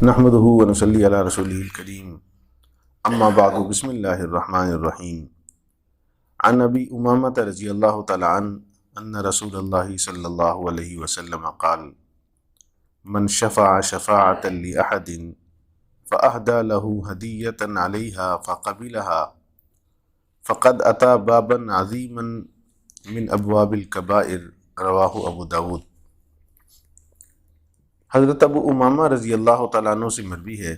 نحمده ونصلي على رسوله الكريم اما بعد بسم الله الرحمن الرحيم عن ابي امامة رضي الله تعالى عنه ان رسول الله صلى الله عليه وسلم قال من شفع شفاعة لأحد فأهدى له هدية عليها فقبلها فقد أتى بابا عظيما من أبواب الكبائر رواہ ابو داود۔ حضرت ابو امامہ رضی اللہ تعالیٰ عنہ سے مروی ہے،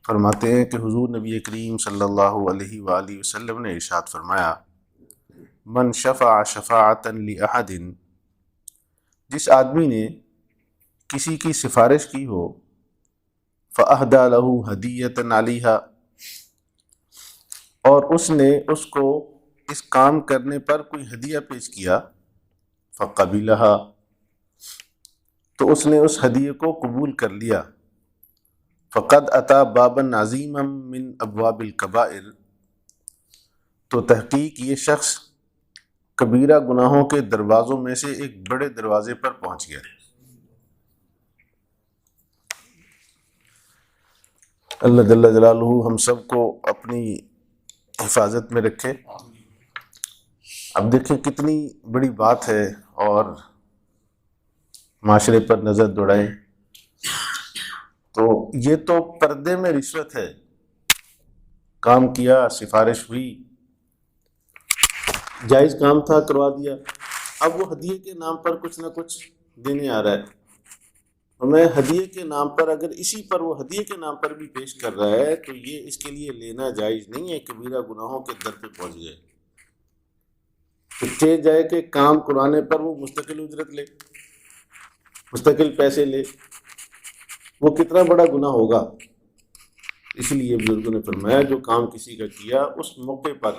فرماتے ہیں کہ حضور نبی کریم صلی اللہ علیہ وآلہ وسلم نے ارشاد فرمایا، من شفع شفاعتا لأحد، جس آدمی نے کسی کی سفارش کی ہو، فأہدى له ہدیۃ علیہا، اور اس نے اس کو اس کام کرنے پر کوئی ہدیہ پیش کیا، فقبلہا، تو اس نے اس ہدیے کو قبول کر لیا، فقد اتا بابا عظیما من ابواب الکبائر، تو تحقیق یہ شخص کبیرہ گناہوں کے دروازوں میں سے ایک بڑے دروازے پر پہنچ گیا۔ اللہ جل جلالہ ہم سب کو اپنی حفاظت میں رکھے۔ اب دیکھیں کتنی بڑی بات ہے، اور معاشرے پر نظر دوڑائیں تو یہ تو پردے میں رشوت ہے، کام کیا، سفارش ہوئی، جائز کام تھا، کروا دیا، اب وہ ہدیے کے نام پر کچھ نہ کچھ دینے آ رہا ہے، ہمیں ہدیے کے نام پر اگر اسی پر وہ ہدیے کے نام پر بھی پیش کر رہا ہے تو یہ اس کے لیے لینا جائز نہیں ہے، کبیرہ گناہوں کے در پہ پہنچ گئے۔ چاہے جائے کہ کام کرانے پر وہ مستقل اجرت لے، مستقل پیسے لے، وہ کتنا بڑا گناہ ہوگا۔ اس لیے بزرگوں نے فرمایا جو کام کسی کا کیا اس موقع پر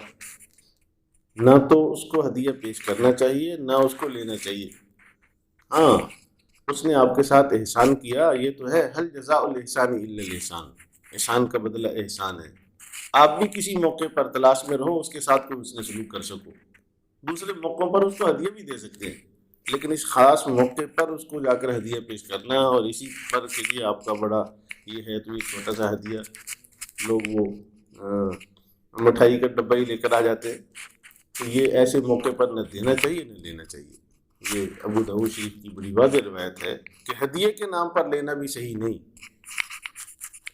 نہ تو اس کو ہدیہ پیش کرنا چاہیے نہ اس کو لینا چاہیے۔ ہاں، اس نے آپ کے ساتھ احسان کیا، یہ تو ہے، هل جزاء الاحسان الا الاحسان، احسان کا بدلہ احسان ہے۔ آپ بھی کسی موقع پر تلاش میں رہو اس کے ساتھ کوئی حسن سلوک کر سکو، دوسرے موقعوں پر اس کو ہدیہ بھی دے سکتے ہیں، لیکن اس خاص موقع پر اس کو جا کر ہدیہ پیش کرنا اور اسی پر کہ یہ آپ کا بڑا یہ ہے تو یہ چھوٹا سا ہدیہ، لوگ وہ مٹھائی کا ڈبہ ہی لے کر آ جاتے ہیں، تو یہ ایسے موقع پر نہ دینا چاہیے نہ لینا چاہیے۔ یہ ابو داؤد شریف کی بڑی واضح روایت ہے کہ ہدیے کے نام پر لینا بھی صحیح نہیں۔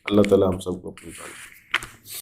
اللہ تعالیٰ ہم سب کو اپنی بات